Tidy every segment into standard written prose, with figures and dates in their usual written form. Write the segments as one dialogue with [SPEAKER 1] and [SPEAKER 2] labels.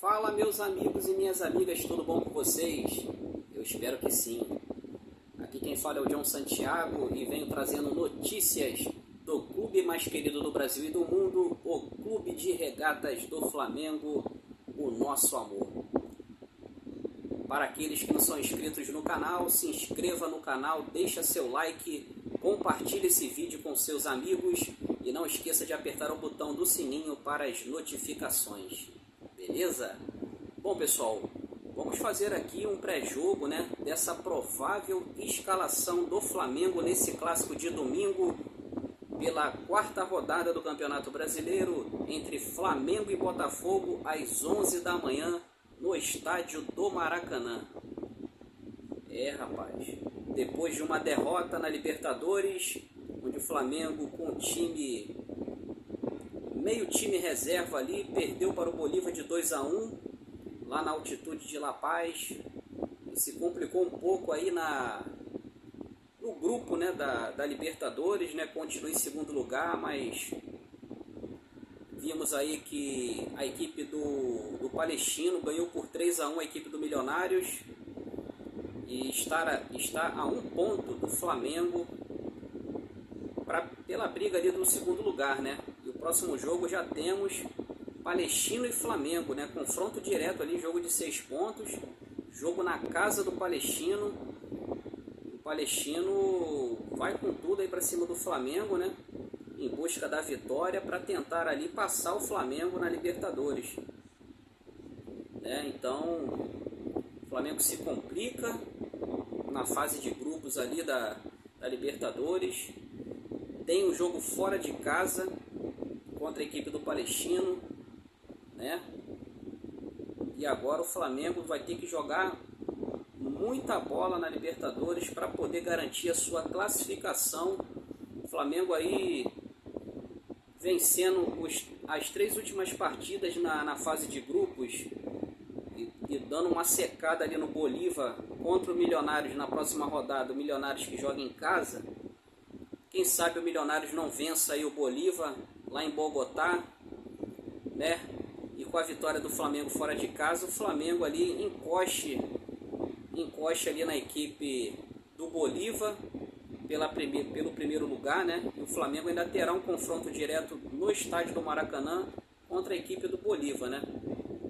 [SPEAKER 1] Fala, meus amigos e minhas amigas, tudo bom com vocês? Eu espero que sim. Aqui quem fala é o John Santiago e venho trazendo notícias do clube mais querido do Brasil e do mundo, o Clube de Regatas do Flamengo, o nosso amor. Para aqueles que não são inscritos no canal, se inscreva no canal, deixa seu like, compartilhe esse vídeo com seus amigos e não esqueça de apertar o botão do sininho para as notificações. Beleza? Bom, pessoal, vamos fazer aqui um pré-jogo, né, dessa provável escalação do Flamengo nesse clássico de domingo pela quarta rodada do Campeonato Brasileiro entre Flamengo e Botafogo às 11 da manhã no estádio do Maracanã. Rapaz, depois de uma derrota na Libertadores, onde o Flamengo com meio time reserva ali, perdeu para o Bolívar de 2-1 lá na altitude de La Paz, e se complicou um pouco aí no grupo, né, da Libertadores, né, continua em segundo lugar, mas vimos aí que a equipe do Palestino ganhou por 3-1 a equipe do Milionários e está a um ponto do Flamengo pela briga ali do segundo lugar, né? E o próximo jogo já temos Palestino e Flamengo, né? Confronto direto ali, jogo de 6 pontos, jogo na casa do Palestino. O Palestino vai com tudo aí para cima do Flamengo, né? Em busca da vitória para tentar ali passar o Flamengo na Libertadores. Então, o Flamengo se complica na fase de grupos ali da Libertadores. Tem um jogo fora de casa contra a equipe do Palestino, né? E agora o Flamengo vai ter que jogar muita bola na Libertadores para poder garantir a sua classificação. O Flamengo aí vencendo as 3 últimas partidas na fase de grupos e dando uma secada ali no Bolívar contra o Milionários na próxima rodada, o Milionários que joga em casa. Quem sabe o Milionários não vença aí o Bolívar lá em Bogotá, né? E com a vitória do Flamengo fora de casa, o Flamengo ali encoste ali na equipe do Bolívar pelo primeiro lugar, né? E o Flamengo ainda terá um confronto direto no estádio do Maracanã contra a equipe do Bolívar, né?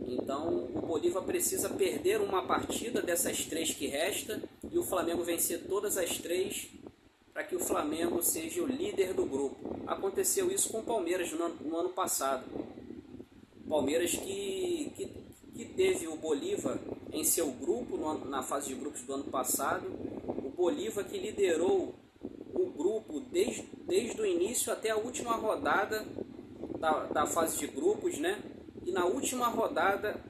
[SPEAKER 1] Então o Bolívar precisa perder uma partida dessas 3 que resta e o Flamengo vencer todas as 3 para que o Flamengo seja o líder do grupo. Aconteceu isso com o Palmeiras no ano passado. Palmeiras que teve o Bolívar em seu grupo na fase de grupos do ano passado. O Bolívar que liderou o grupo desde o início até a última rodada da fase de grupos, né? E na última rodada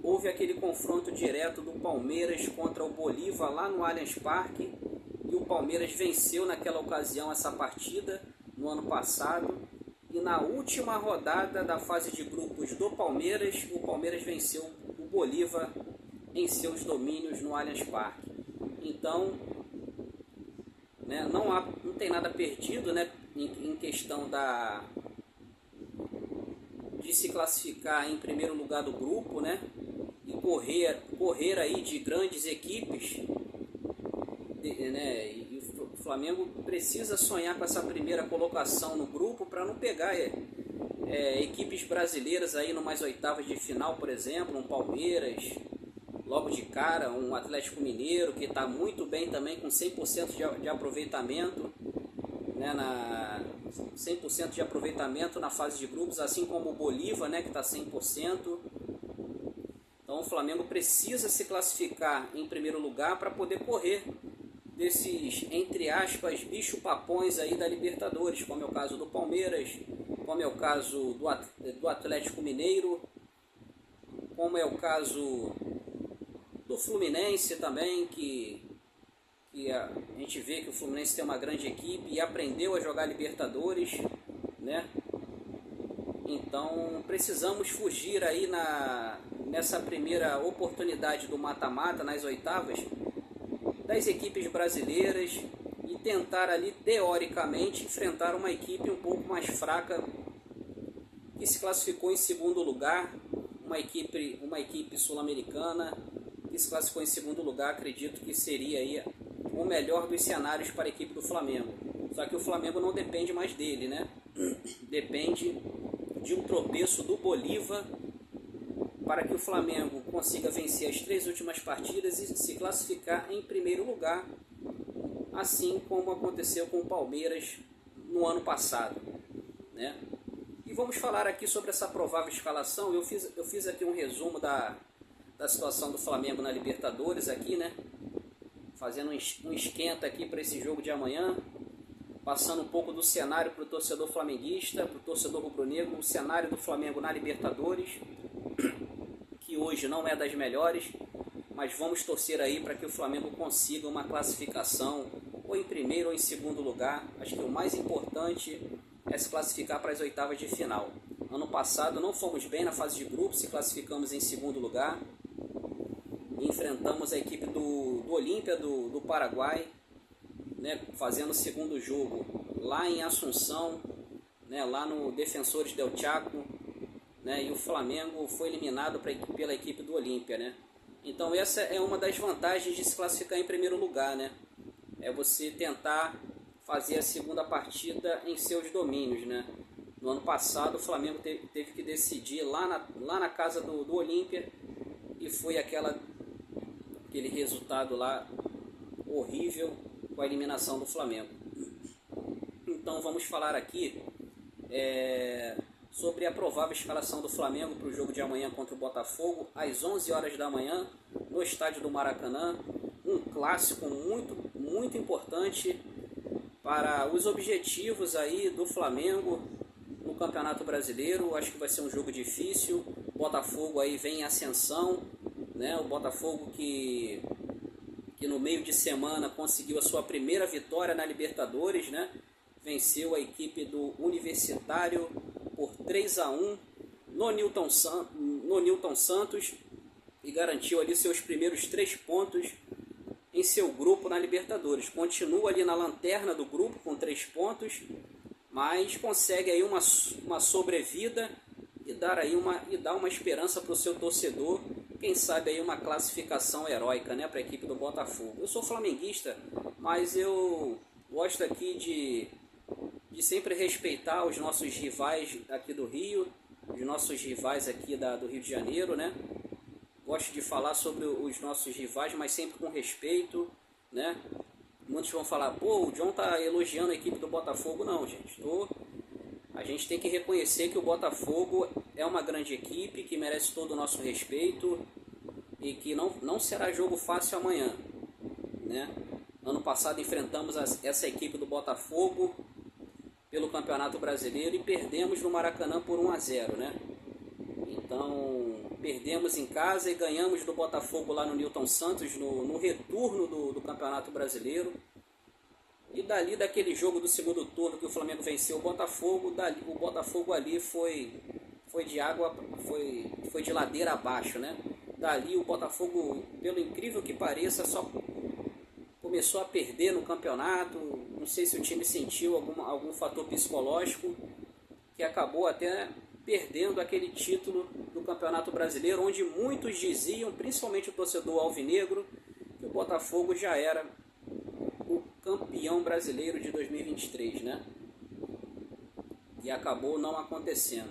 [SPEAKER 1] houve aquele confronto direto do Palmeiras contra o Bolívar lá no Allianz Parque. E o Palmeiras venceu naquela ocasião essa partida no ano passado. E na última rodada da fase de grupos do Palmeiras, o Palmeiras venceu o Bolívar em seus domínios no Allianz Parque. Então, né, não tem nada perdido, né, em questão de se classificar em primeiro lugar do grupo, né, e correr aí de grandes equipes. E o Flamengo precisa sonhar com essa primeira colocação no grupo para não pegar equipes brasileiras aí numas oitavas de final, por exemplo, um Palmeiras, logo de cara, um Atlético Mineiro que está muito bem também com 100% de aproveitamento, né, 100% de aproveitamento na fase de grupos, assim como o Bolívar, né, que está 100%. Então o Flamengo precisa se classificar em primeiro lugar para poder correr desses, entre aspas, bicho-papões aí da Libertadores, como é o caso do Palmeiras, como é o caso do Atlético Mineiro, como é o caso do Fluminense também, que a gente vê que o Fluminense tem uma grande equipe e aprendeu a jogar Libertadores, né? Então precisamos fugir aí nessa primeira oportunidade do mata-mata, nas oitavas, das equipes brasileiras e tentar ali teoricamente enfrentar uma equipe um pouco mais fraca que se classificou em segundo lugar, uma equipe sul-americana que se classificou em segundo lugar. Acredito que seria aí o melhor dos cenários para a equipe do Flamengo. Só que o Flamengo não depende mais dele, né? Depende de um tropeço do Bolívar para que o Flamengo consiga vencer as 3 últimas partidas e se classificar em primeiro lugar, assim como aconteceu com o Palmeiras no ano passado, né? E vamos falar aqui sobre essa provável escalação. Eu fiz aqui um resumo da situação do Flamengo na Libertadores aqui, né? Fazendo um esquenta aqui para esse jogo de amanhã, passando um pouco do cenário para o torcedor flamenguista, para o torcedor rubro-negro, o cenário do Flamengo na Libertadores, que hoje não é das melhores, mas vamos torcer aí para que o Flamengo consiga uma classificação ou em primeiro ou em segundo lugar. Acho que o mais importante é se classificar para as oitavas de final. Ano passado não fomos bem na fase de grupos, se classificamos em segundo lugar, enfrentamos a equipe do Olímpia do Paraguai, né, fazendo o segundo jogo lá em Assunção, né, lá no Defensores del Chaco, né, e o Flamengo foi eliminado pela equipe do Olímpia, né? Então essa é uma das vantagens de se classificar em primeiro lugar, né? É você tentar fazer a segunda partida em seus domínios, né? No ano passado o Flamengo teve que decidir lá na casa do Olímpia e foi aquele resultado lá horrível com a eliminação do Flamengo. Então vamos falar aqui sobre a provável escalação do Flamengo para o jogo de amanhã contra o Botafogo, às 11 horas da manhã, no estádio do Maracanã. Um clássico muito, muito importante para os objetivos aí do Flamengo no Campeonato Brasileiro. Acho que vai ser um jogo difícil. O Botafogo aí vem em ascensão, né? O Botafogo que no meio de semana conseguiu a sua primeira vitória na Libertadores, né? Venceu a equipe do Universitário por 3-1 no Newton Santos e garantiu ali seus primeiros 3 pontos em seu grupo na Libertadores. Continua ali na lanterna do grupo com 3 pontos, mas consegue aí uma sobrevida e dar uma esperança para o seu torcedor, quem sabe aí uma classificação heróica, né, para a equipe do Botafogo. Eu sou flamenguista, mas eu gosto aqui de sempre respeitar os nossos rivais aqui do Rio, os nossos rivais aqui do Rio de Janeiro, né? Gosto de falar sobre os nossos rivais, mas sempre com respeito, né? Muitos vão falar, pô, o John tá elogiando a equipe do Botafogo. Não, gente, a gente tem que reconhecer que o Botafogo é uma grande equipe, que merece todo o nosso respeito e que não será jogo fácil amanhã, né? Ano passado enfrentamos essa equipe do Botafogo pelo Campeonato Brasileiro e perdemos no Maracanã por 1-0, né? Então, perdemos em casa e ganhamos do Botafogo lá no Newton Santos, no retorno do Campeonato Brasileiro. E daquele jogo do segundo turno que o Flamengo venceu o Botafogo ali foi de ladeira abaixo, né? Dali o Botafogo, pelo incrível que pareça, só começou a perder no campeonato. Não sei se o time sentiu algum fator psicológico que acabou até perdendo aquele título do Campeonato Brasileiro, onde muitos diziam, principalmente o torcedor alvinegro, que o Botafogo já era o campeão brasileiro de 2023, né? E acabou não acontecendo.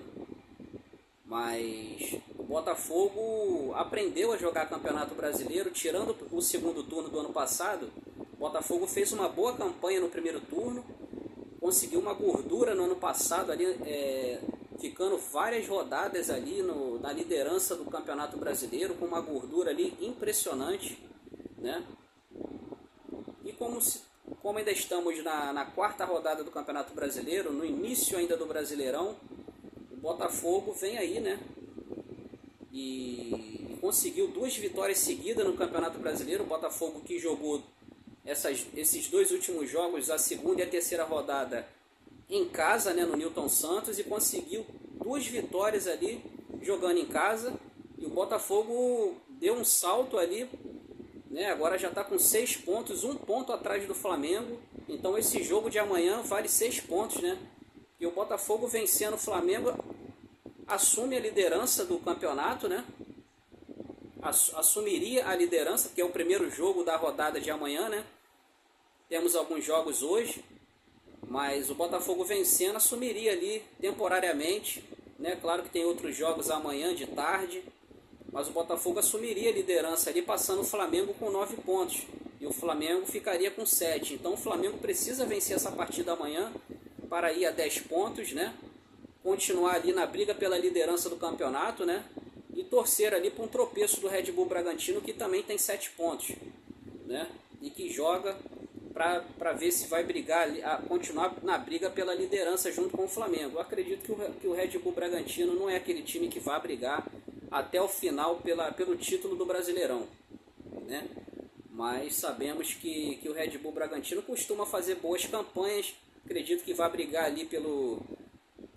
[SPEAKER 1] Mas o Botafogo aprendeu a jogar Campeonato Brasileiro, tirando o segundo turno do ano passado. O Botafogo fez uma boa campanha no primeiro turno, conseguiu uma gordura no ano passado ali, ficando várias rodadas ali na liderança do Campeonato Brasileiro, com uma gordura ali impressionante, né? E como ainda estamos na quarta rodada do Campeonato Brasileiro, no início ainda do Brasileirão, o Botafogo vem aí, né? E conseguiu 2 vitórias seguidas no Campeonato Brasileiro. O Botafogo que jogou esses 2 últimos jogos, a segunda e a terceira rodada, em casa, né, no Newton Santos, e conseguiu 2 vitórias ali jogando em casa. E o Botafogo deu um salto ali, né, agora já está com 6 pontos, 1 ponto atrás do Flamengo. Então esse jogo de amanhã vale 6 pontos, né? E o Botafogo vencendo o Flamengo, assume a liderança do campeonato, né? Assumiria a liderança, que é o primeiro jogo da rodada de amanhã, né? Temos alguns jogos hoje, mas o Botafogo vencendo assumiria ali temporariamente, né? Claro que tem outros jogos amanhã de tarde, mas o Botafogo assumiria a liderança ali, passando o Flamengo com 9 pontos. E o Flamengo ficaria com 7. Então o Flamengo precisa vencer essa partida amanhã para ir a 10 pontos, né? Continuar ali na briga pela liderança do campeonato, né? E torcer ali para um tropeço do Red Bull Bragantino, que também tem 7 pontos, né? E que joga para ver se vai brigar, continuar na briga pela liderança junto com o Flamengo. Eu acredito que o Red Bull Bragantino não é aquele time que vai brigar até o final pelo título do Brasileirão, né? Mas sabemos que o Red Bull Bragantino costuma fazer boas campanhas. Acredito que vai brigar ali pelo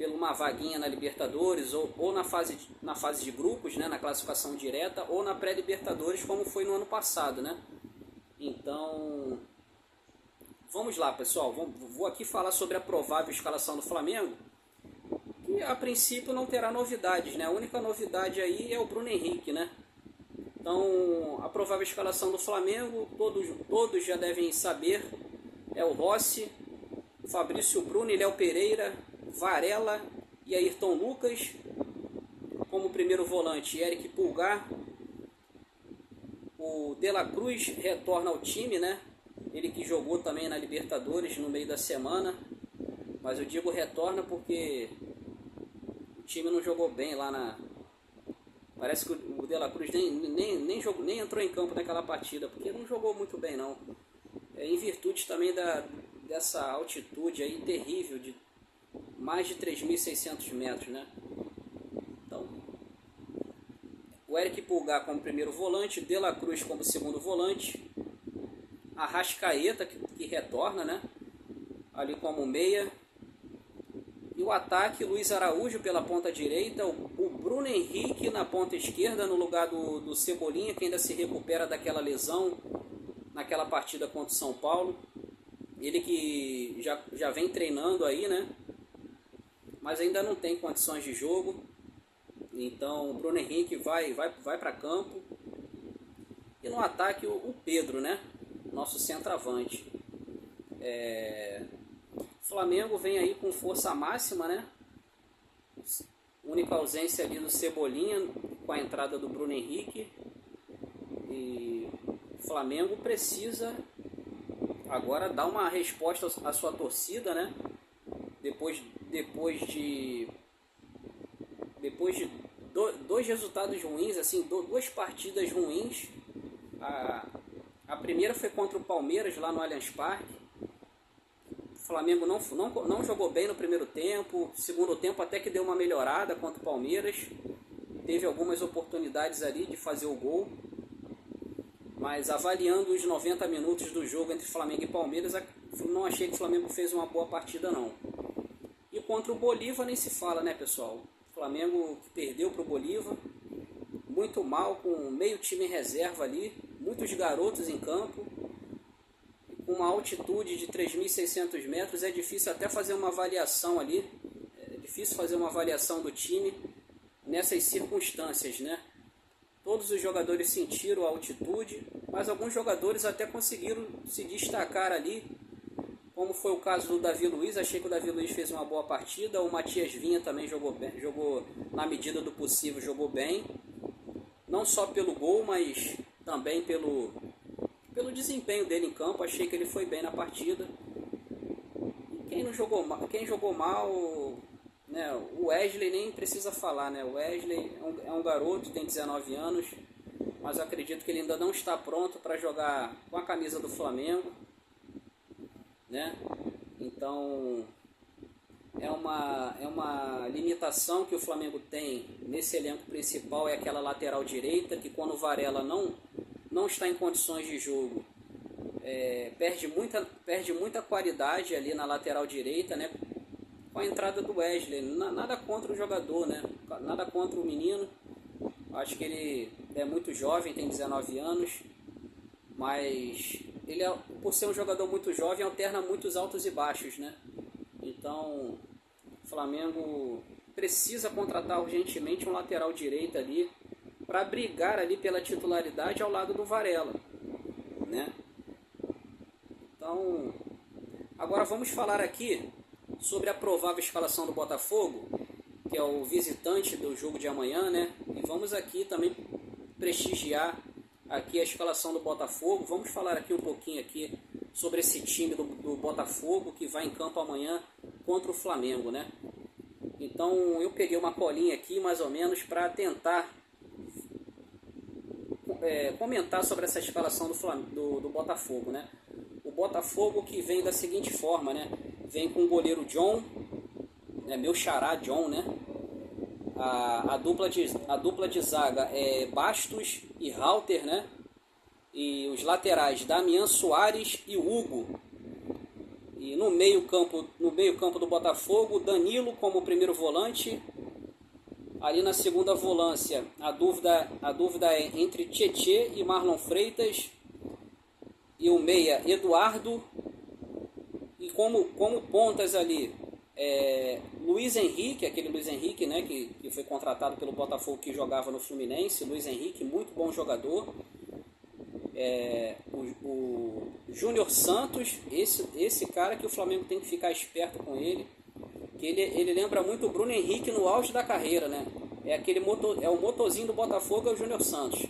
[SPEAKER 1] uma vaguinha na Libertadores ou na fase de grupos, né, na classificação direta, ou na pré-Libertadores, como foi no ano passado, né? Então, vamos lá, pessoal. Vou aqui falar sobre a provável escalação do Flamengo, que a princípio não terá novidades, né? A única novidade aí é o Bruno Henrique, né? Então, a provável escalação do Flamengo, todos já devem saber, é o Rossi, Fabrício Bruno e Léo Pereira, Varela e Ayrton Lucas. Como primeiro volante, Eric Pulgar. O De La Cruz retorna ao time, né? Ele que jogou também na Libertadores no meio da semana. Mas eu digo retorna porque o time não jogou bem lá na... Parece que o De La Cruz nem entrou em campo naquela partida, porque não jogou muito bem não. Em virtude também dessa altitude aí terrível de mais de 3.600 metros, né? Então, o Eric Pulgar como primeiro volante, De La Cruz como segundo volante, Arrascaeta que retorna, né? Ali como meia. E o ataque, Luiz Araújo pela ponta direita, o Bruno Henrique na ponta esquerda, no lugar do Cebolinha, que ainda se recupera daquela lesão naquela partida contra o São Paulo. Ele que já vem treinando aí, né? Mas ainda não tem condições de jogo. Então o Bruno Henrique vai para campo. E no ataque o Pedro, né? Nosso centroavante. O Flamengo vem aí com força máxima, né? Única ausência ali do Cebolinha com a entrada do Bruno Henrique. E o Flamengo precisa agora dar uma resposta à sua torcida, né? Depois de dois resultados ruins, assim, duas partidas ruins. A primeira foi contra o Palmeiras lá no Allianz Parque. O Flamengo não jogou bem no primeiro tempo. Segundo tempo até que deu uma melhorada contra o Palmeiras. Teve algumas oportunidades ali de fazer o gol. Mas avaliando os 90 minutos do jogo entre Flamengo e Palmeiras, não achei que o Flamengo fez uma boa partida não. E contra o Bolívar nem se fala, né, pessoal? O Flamengo perdeu para o Bolívar, muito mal, com meio time em reserva ali, muitos garotos em campo, com uma altitude de 3.600 metros, é difícil até fazer uma avaliação ali, é difícil fazer uma avaliação do time nessas circunstâncias, né? Todos os jogadores sentiram a altitude, mas alguns jogadores até conseguiram se destacar ali, como foi o caso do Davi Luiz. Achei que o Davi Luiz fez uma boa partida. O Matias Vinha também jogou bem, jogou na medida do possível, jogou bem. Não só pelo gol, mas também pelo desempenho dele em campo. Achei que ele foi bem na partida. Quem jogou mal, né, o Wesley nem precisa falar, né? O Wesley é um garoto, tem 19 anos, mas eu acredito que ele ainda não está pronto para jogar com a camisa do Flamengo, né? Então é uma limitação que o Flamengo tem nesse elenco principal, é aquela lateral direita, que quando o Varela não está em condições de jogo, perde muita qualidade ali na lateral direita, né? Com a entrada do Wesley, nada contra o jogador, né? Nada contra o menino. Acho que ele é muito jovem, tem 19 anos, mas ele, por ser um jogador muito jovem, alterna muitos altos e baixos, né? Então, o Flamengo precisa contratar urgentemente um lateral direito ali para brigar ali pela titularidade ao lado do Varela, né? Então, agora vamos falar aqui sobre a provável escalação do Botafogo, que é o visitante do jogo de amanhã, né? E vamos aqui também prestigiar aqui a escalação do Botafogo. Vamos falar aqui um pouquinho aqui sobre esse time do Botafogo que vai em campo amanhã contra o Flamengo, né? Então eu peguei uma colinha aqui mais ou menos para tentar comentar sobre essa escalação do Botafogo, né? O Botafogo que vem da seguinte forma, né? Vem com o goleiro John, né? Meu xará John, né? A dupla de zaga é Bastos e Halter, né? E os laterais Damian Soares e Hugo. E no meio campo do Botafogo, Danilo como primeiro volante. Ali na segunda volância, a dúvida é entre Tietê e Marlon Freitas. E o meia, Eduardo. E como pontas ali, Luiz Henrique, aquele Luiz Henrique, né, que foi contratado pelo Botafogo, que jogava no Fluminense. Luiz Henrique, muito bom jogador. O Júnior Santos, esse cara que o Flamengo tem que ficar esperto com ele, que ele lembra muito o Bruno Henrique no auge da carreira, né? É o motorzinho do Botafogo, é o Júnior Santos,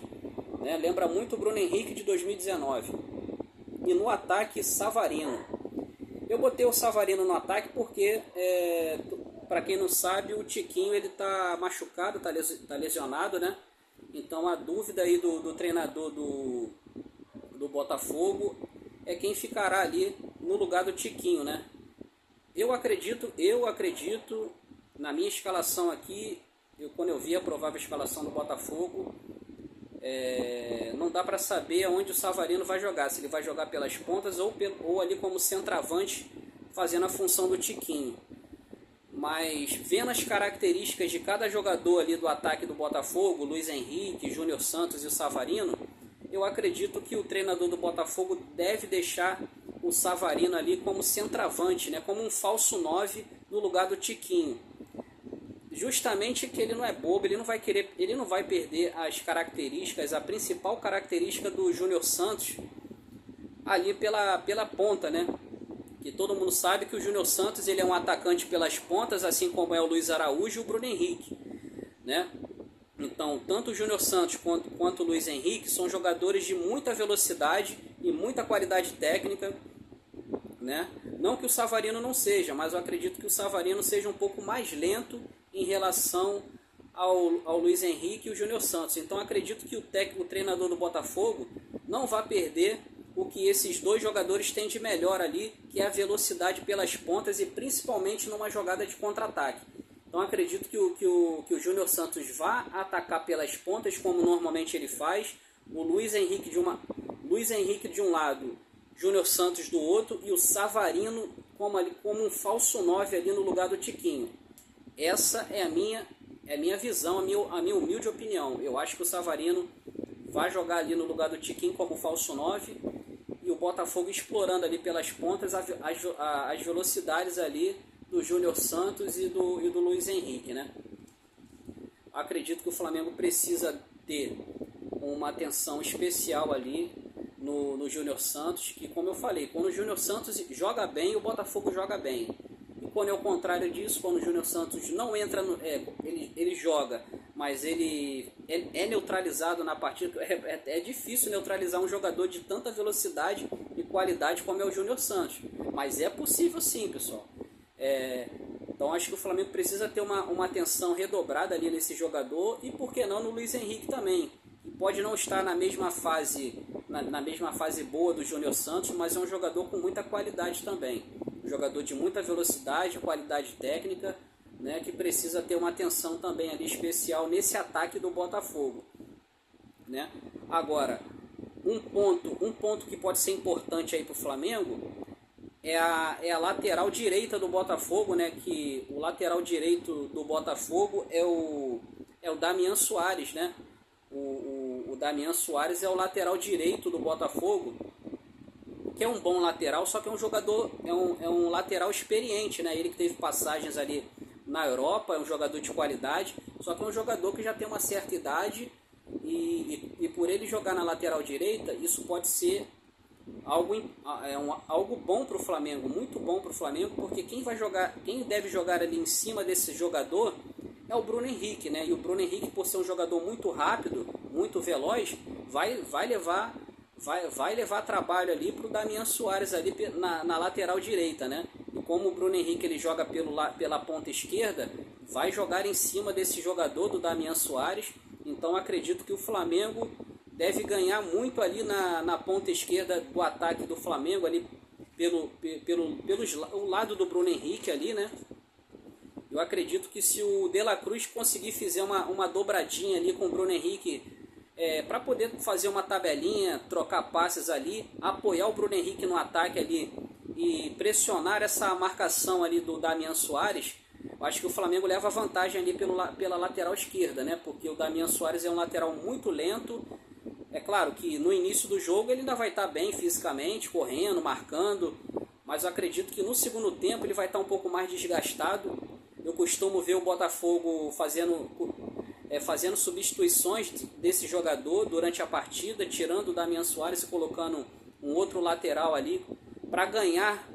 [SPEAKER 1] né? Lembra muito o Bruno Henrique de 2019. E no ataque, Savarino. Eu botei o Savarino no ataque porque, para quem não sabe, o Tiquinho ele tá machucado, tá lesionado, né? Então a dúvida aí do treinador do Botafogo é quem ficará ali no lugar do Tiquinho, né? Eu acredito, na minha escalação aqui, quando eu vi a provável escalação do Botafogo, não dá para saber aonde o Savarino vai jogar, se ele vai jogar pelas pontas ou ali como centroavante, fazendo a função do Tiquinho. Mas vendo as características de cada jogador ali do ataque do Botafogo, Luiz Henrique, Júnior Santos e o Savarino, eu acredito que o treinador do Botafogo deve deixar o Savarino ali como centroavante, né, como um falso 9 no lugar do Tiquinho. Justamente que ele não é bobo, ele não vai perder as características, a principal característica do Júnior Santos ali pela ponta, né? Que todo mundo sabe que o Júnior Santos ele é um atacante pelas pontas, assim como é o Luiz Araújo e o Bruno Henrique, né? Então, tanto o Júnior Santos quanto o Luiz Henrique são jogadores de muita velocidade e muita qualidade técnica, né? Não que o Savarino não seja, mas eu acredito que o Savarino seja um pouco mais lento em relação ao Luiz Henrique e o Júnior Santos. Então acredito que o treinador do Botafogo não vai perder o que esses dois jogadores têm de melhor ali, que é a velocidade pelas pontas e principalmente numa jogada de contra-ataque. Então acredito que o Júnior Santos vá atacar pelas pontas, como normalmente ele faz, o Luiz Henrique de um lado, Júnior Santos do outro, e o Savarino como um falso 9 ali no lugar do Tiquinho. Essa é a minha visão, a minha humilde opinião. Eu acho que o Savarino vai jogar ali no lugar do Tiquinho como falso 9 e o Botafogo explorando ali pelas pontas as velocidades ali do Júnior Santos e do Luiz Henrique, né? Acredito que o Flamengo precisa ter uma atenção especial ali no Júnior Santos, que, como eu falei, quando o Júnior Santos joga bem, o Botafogo joga bem. E quando é o contrário disso, quando o Júnior Santos não entra, ele joga, mas ele é neutralizado na partida. É difícil neutralizar um jogador de tanta velocidade e qualidade como é o Júnior Santos. Mas é possível sim, pessoal. Então acho que o Flamengo precisa ter uma atenção redobrada ali nesse jogador e, por que não, no Luiz Henrique também. Que pode não estar na mesma fase boa do Júnior Santos, mas é um jogador com muita qualidade também. Um jogador de muita velocidade, qualidade técnica, né, que precisa ter uma atenção também ali especial nesse ataque do Botafogo, né? Agora, um ponto que pode ser importante aí para o Flamengo é a lateral direita do Botafogo, né? Que o lateral direito do Botafogo é o Damian Soares, né? O Damian Soares é o lateral direito do Botafogo, que é um bom lateral, só que é um jogador, é um lateral experiente, né? Ele que teve passagens ali na Europa, é um jogador de qualidade, só que é um jogador que já tem uma certa idade e por ele jogar na lateral direita, isso pode ser algo bom para o Flamengo, muito bom para o Flamengo, porque quem deve jogar ali em cima desse jogador é o Bruno Henrique, né? E o Bruno Henrique, por ser um jogador muito rápido, muito veloz, vai levar trabalho ali para o Damian Soares ali na lateral direita, né? E como o Bruno Henrique ele joga pela ponta esquerda, vai jogar em cima desse jogador do Damian Soares. Então acredito que o Flamengo deve ganhar muito ali na ponta esquerda do ataque do Flamengo, ali pelo lado do Bruno Henrique ali, né? Eu acredito que se o De La Cruz conseguir fazer uma dobradinha ali com o Bruno Henrique, para poder fazer uma tabelinha, trocar passes ali, apoiar o Bruno Henrique no ataque ali e pressionar essa marcação ali do Damian Soares, eu acho que o Flamengo leva vantagem ali pela lateral esquerda, né? Porque o Damian Soares é um lateral muito lento. É claro que no início do jogo ele ainda vai estar bem fisicamente, correndo, marcando, mas eu acredito que no segundo tempo ele vai estar um pouco mais desgastado. Eu costumo ver o Botafogo fazendo substituições desse jogador durante a partida, tirando o Damian Soares e colocando um outro lateral ali para ganhar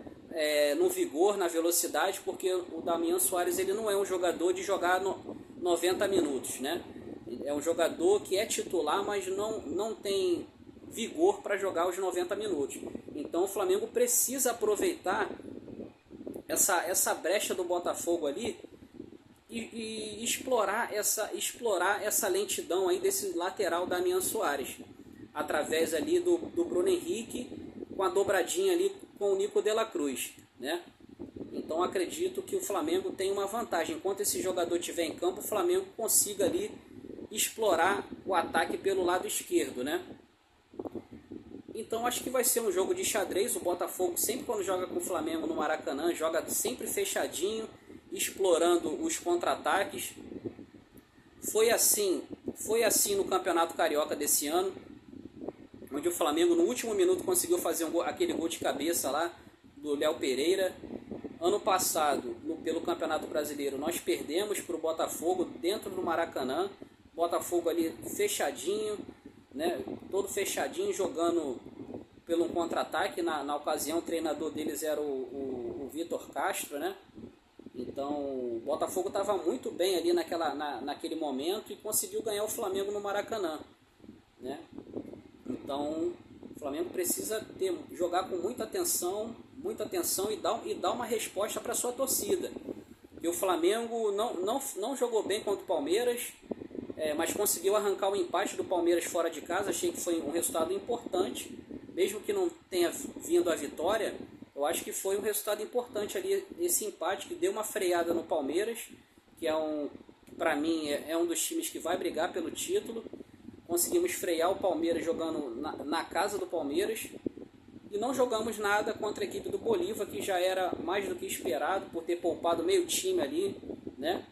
[SPEAKER 1] no vigor, na velocidade, porque o Damian Soares ele não é um jogador de jogar 90 minutos, né? É um jogador que é titular, mas não tem vigor para jogar os 90 minutos. Então o Flamengo precisa aproveitar essa brecha do Botafogo ali e explorar essa lentidão aí desse lateral Damian Soares, através ali do Bruno Henrique, com a dobradinha ali com o Nico de la Cruz, né? Então acredito que o Flamengo tem uma vantagem. Enquanto esse jogador estiver em campo, o Flamengo consiga ali explorar o ataque pelo lado esquerdo, né? Então acho que vai ser um jogo de xadrez. O Botafogo sempre quando joga com o Flamengo no Maracanã, joga sempre fechadinho, explorando os contra-ataques. Foi assim no Campeonato Carioca desse ano, onde o Flamengo no último minuto conseguiu fazer aquele gol de cabeça lá do Léo Pereira. Ano passado, pelo Campeonato Brasileiro, nós perdemos para o Botafogo dentro do Maracanã. Botafogo ali fechadinho, né? Todo fechadinho, jogando pelo contra-ataque. Na ocasião, o treinador deles era o Vitor Castro, né? Então, o Botafogo estava muito bem ali naquele momento e conseguiu ganhar o Flamengo no Maracanã, né? Então, o Flamengo precisa jogar com muita atenção e dar uma resposta para a sua torcida. E o Flamengo não jogou bem contra o Palmeiras, mas conseguiu arrancar o empate do Palmeiras fora de casa. Achei que foi um resultado importante, mesmo que não tenha vindo a vitória. Eu acho que foi um resultado importante ali, esse empate que deu uma freada no Palmeiras, que para mim é um dos times que vai brigar pelo título. Conseguimos frear o Palmeiras jogando na casa do Palmeiras e não jogamos nada contra a equipe do Bolívar, que já era mais do que esperado por ter poupado meio time ali, né?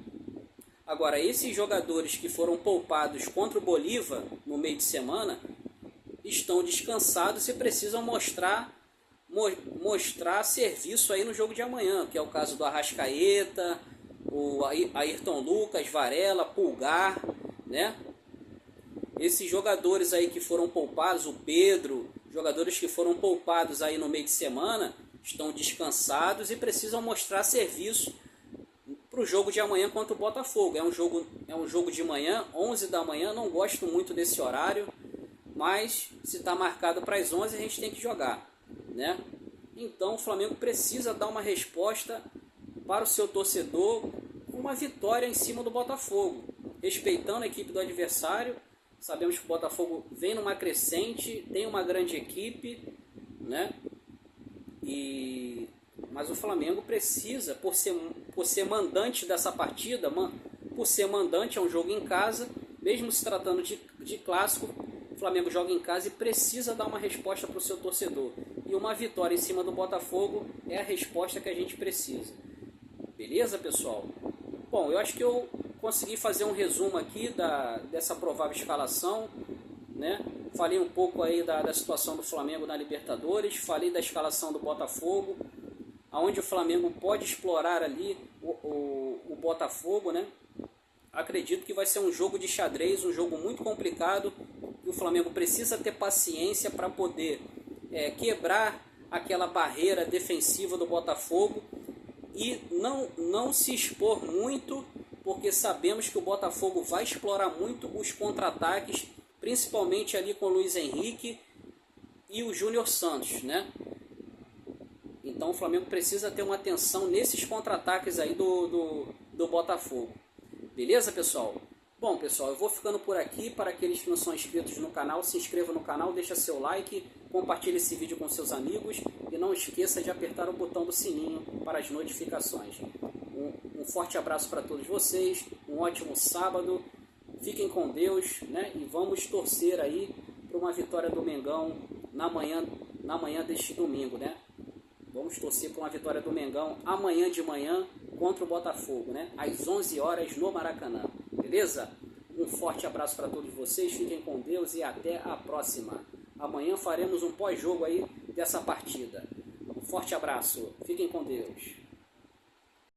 [SPEAKER 1] Agora, esses jogadores que foram poupados contra o Bolívar no meio de semana estão descansados e precisam mostrar serviço aí no jogo de amanhã, que é o caso do Arrascaeta, o Ayrton Lucas, Varela, Pulgar, né? Esses jogadores aí que foram poupados, o Pedro, jogadores que foram poupados aí no meio de semana, estão descansados e precisam mostrar serviço para o jogo de amanhã contra o Botafogo. É um jogo de manhã, 11 da manhã, não gosto muito desse horário, mas se está marcado para as 11 a gente tem que jogar, né? Então o Flamengo precisa dar uma resposta para o seu torcedor com uma vitória em cima do Botafogo, respeitando a equipe do adversário. Sabemos que o Botafogo vem numa crescente, tem uma grande equipe, né? Mas o Flamengo precisa, por ser mandante dessa partida, por ser mandante, é um jogo em casa, mesmo se tratando de clássico, o Flamengo joga em casa e precisa dar uma resposta para o seu torcedor. E uma vitória em cima do Botafogo é a resposta que a gente precisa. Beleza, pessoal? Bom, eu acho que eu consegui fazer um resumo aqui dessa provável escalação, né? Falei um pouco aí da situação do Flamengo na Libertadores, falei da escalação do Botafogo, onde o Flamengo pode explorar ali o Botafogo, né? Acredito que vai ser um jogo de xadrez, um jogo muito complicado, e o Flamengo precisa ter paciência para poder quebrar aquela barreira defensiva do Botafogo e não se expor muito, porque sabemos que o Botafogo vai explorar muito os contra-ataques, principalmente ali com o Luiz Henrique e o Júnior Santos, né? Então o Flamengo precisa ter uma atenção nesses contra-ataques aí do Botafogo. Beleza, pessoal? Bom, pessoal, eu vou ficando por aqui. Para aqueles que não são inscritos no canal, se inscreva no canal, deixa seu like, compartilhe esse vídeo com seus amigos e não esqueça de apertar o botão do sininho para as notificações. Um forte abraço para todos vocês, um ótimo sábado, fiquem com Deus, né? E vamos torcer aí para uma vitória do Mengão na manhã deste domingo, né? Vamos torcer por uma vitória do Mengão amanhã de manhã contra o Botafogo, né? Às 11 horas no Maracanã. Beleza? Um forte abraço para todos vocês, fiquem com Deus e até a próxima. Amanhã faremos um pós-jogo aí dessa partida. Um forte abraço, fiquem com Deus.